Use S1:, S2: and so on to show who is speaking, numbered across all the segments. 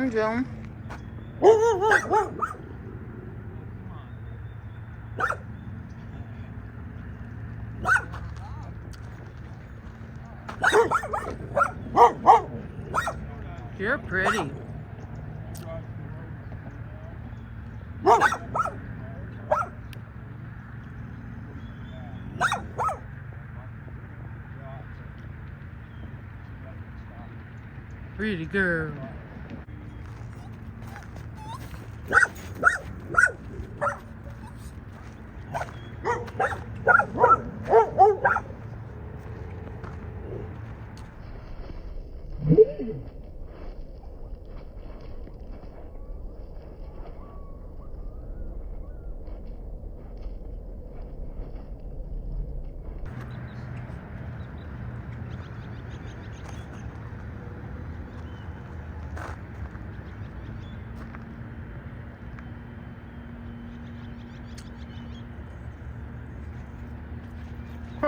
S1: Joan. You're pretty. Pretty girl.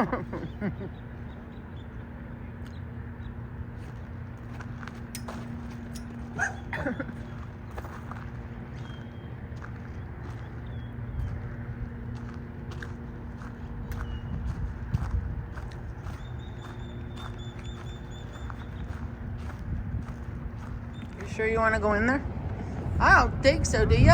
S1: You sure you want to go in there? I don't think so, do you?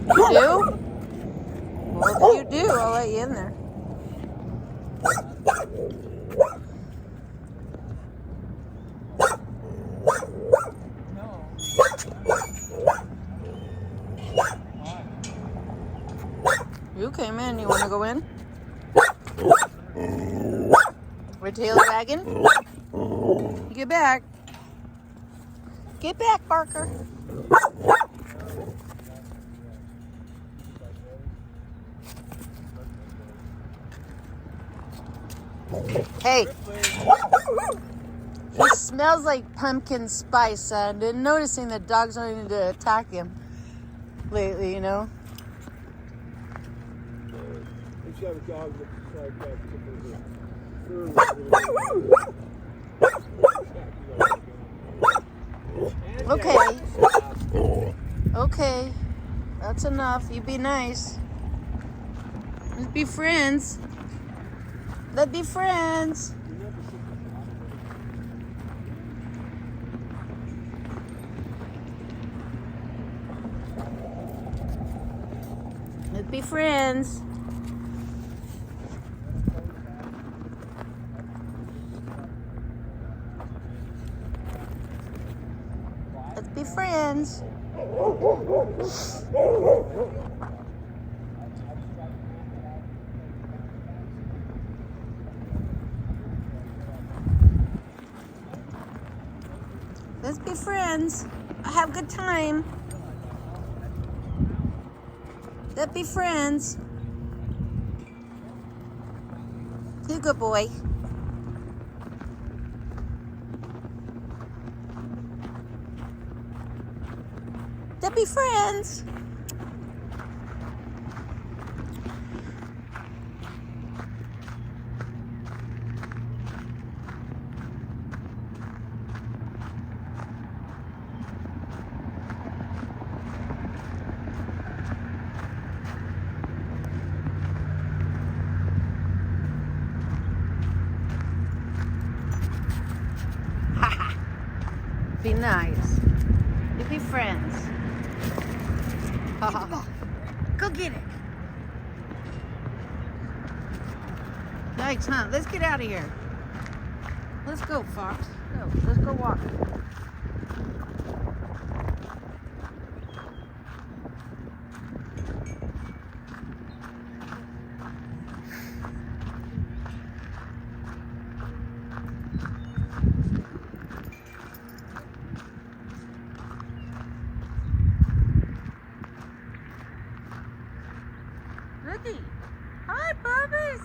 S1: You do? Well, if you do, I'll let you in there. You came in. You want to go in? Your tail wagging? Get back. Get back, Barker. Hey. He smells like pumpkin spice. I've been noticing that dogs don't need to attack him lately, you know? Okay. Okay. That's enough. You be nice. Let's be friends. Let's be friends. Let's be friends. Let's be friends. Let's be friends. I have a good time. Let's be friends. You good boy. Let's be friends. Be nice. You be friends. Go get it. Yikes, huh? Let's get out of here. Let's go, Fox. Go. Let's go walk. Looky. Hi, puppies.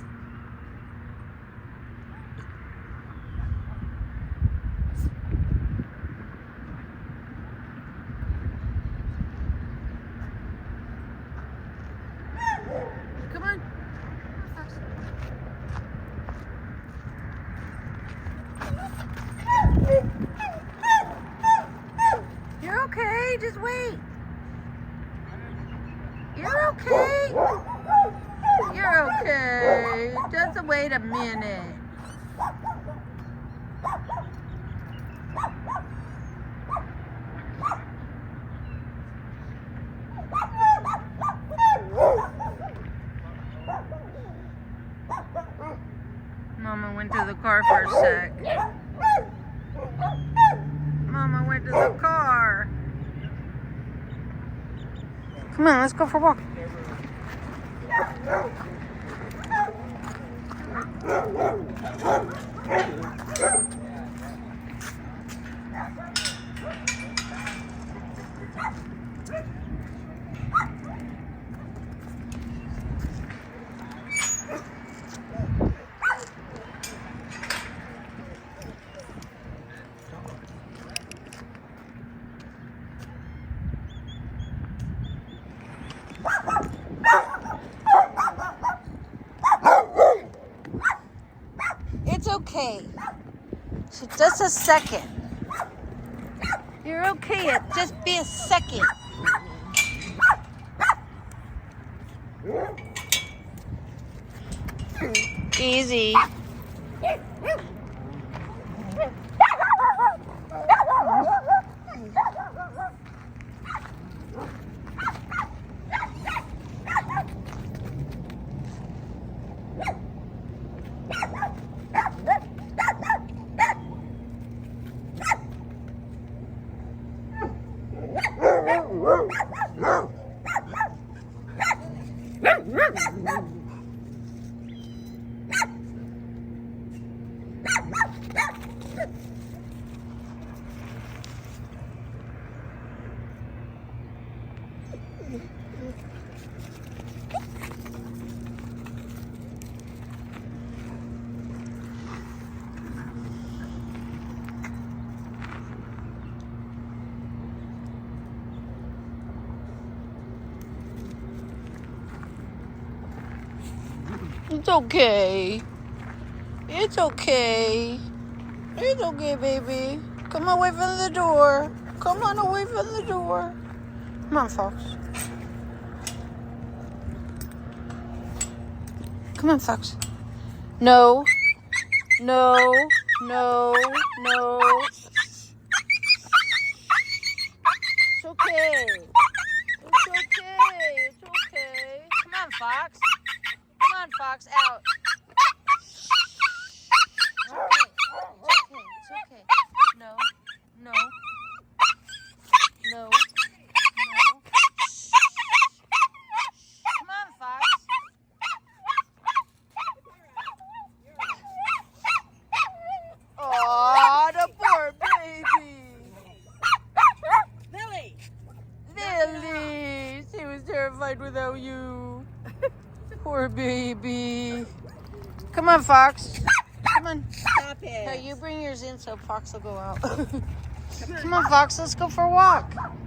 S1: You're okay. Just wait. You're okay. You're okay. Just wait a minute. Mama went to the car for a sec. Mama went to the car. Come on, let's go for a walk. It's okay. So just a second. You're okay. Just be a second. Easy. It's okay. It's okay. It's okay, baby. Come away from the door. Come on away from the door. Come on, Fox. Come on, Fox. No. No. No. No. It's okay. It's okay. It's okay. Come on, Fox. Come on, Fox. Out. It's okay. No. No. No. No. Come on, Fox. Aw, the poor baby.
S2: Lily!
S1: Lily. She was terrified without you. Poor baby. Come on, Fox. Come on.
S2: Stop it.
S1: Hey, you bring yours in so Fox will go out. Come on, Fox. Let's go for a walk.
S2: Come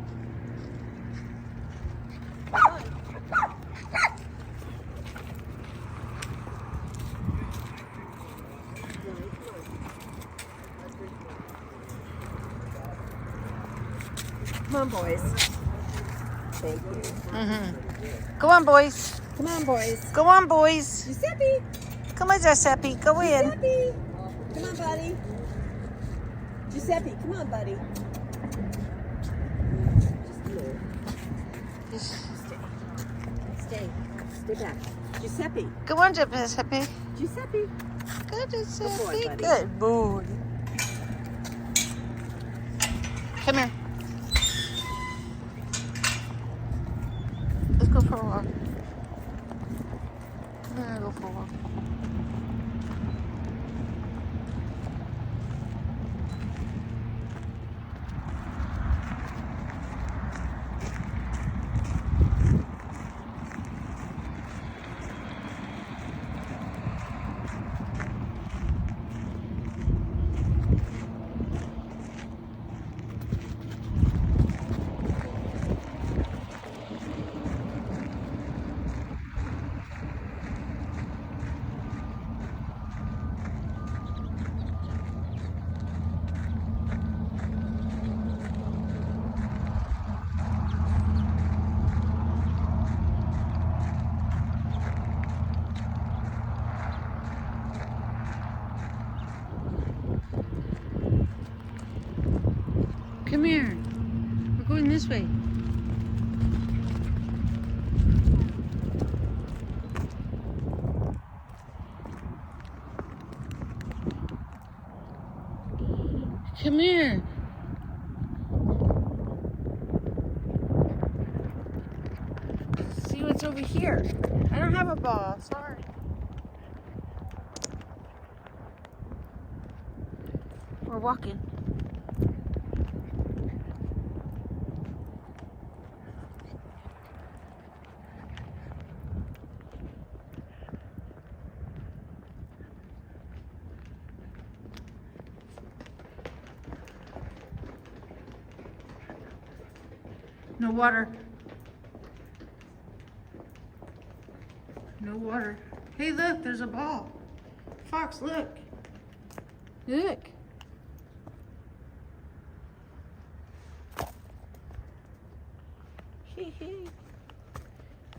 S2: on. Come on, boys. Thank you.
S1: Come on, boys.
S2: Come on, boys.
S1: Go on, boys.
S2: Giuseppe!
S1: Come on, Giuseppe. Go in.
S2: Giuseppe! Come on, buddy. Giuseppe, come on, buddy. Just stay. Stay back. Giuseppe.
S1: Go on, Giuseppe.
S2: Giuseppe.
S1: Good, Giuseppe.
S2: Good boy, buddy.
S1: Good boy. Come here. Let's go for a walk. Come here, go for a walk. this way. Come here. See what's over here. I don't have a ball, sorry. We're walking. No water. No water. Hey, look, there's a ball. Fox, look. Look.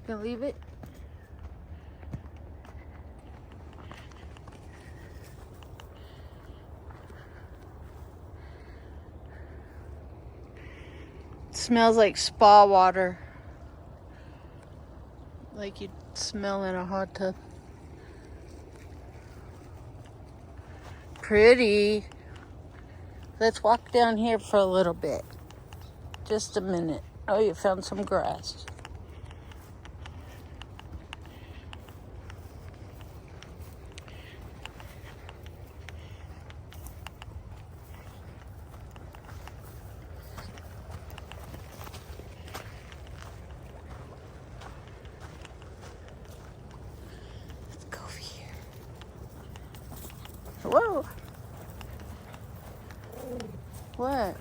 S1: Gonna leave it? Smells like spa water. Like you'd smell in a hot tub. Pretty. Let's walk down here for a little bit. Just a minute. Oh, you found some grass. Whoa. What?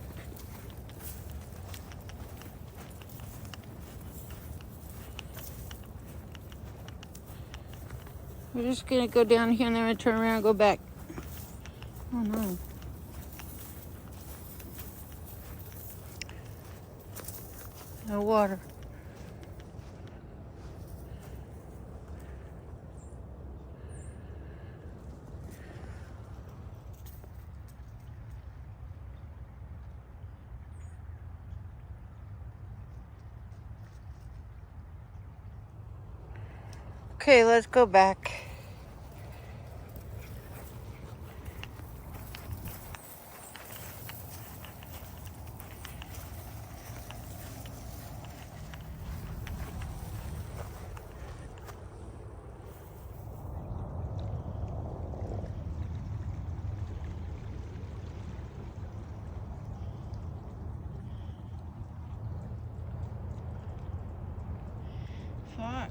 S1: We're just gonna go down here and then we're gonna turn around and go back. Oh no. No water. Okay, let's go back. Fox.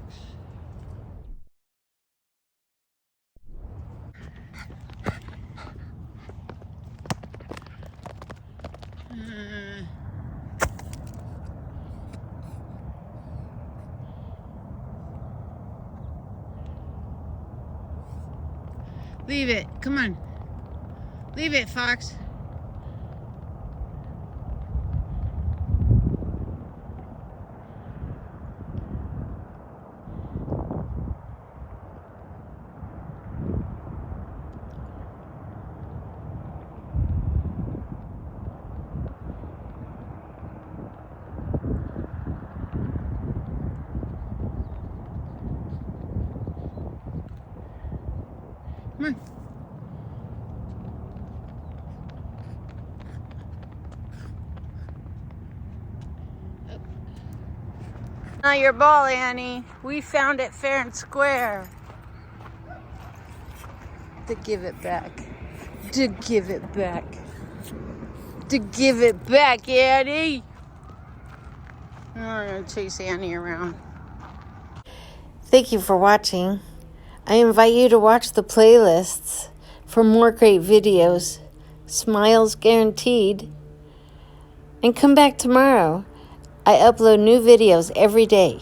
S1: Leave it. Come on. Leave it, Fox. Come on. Not your ball, Annie. We found it fair and square. To give it back. To give it back. To give it back, Annie. I'm going to chase Annie around.
S3: Thank you for watching. I invite you to watch the playlists for more great videos. Smiles guaranteed. And come back tomorrow. I upload new videos every day.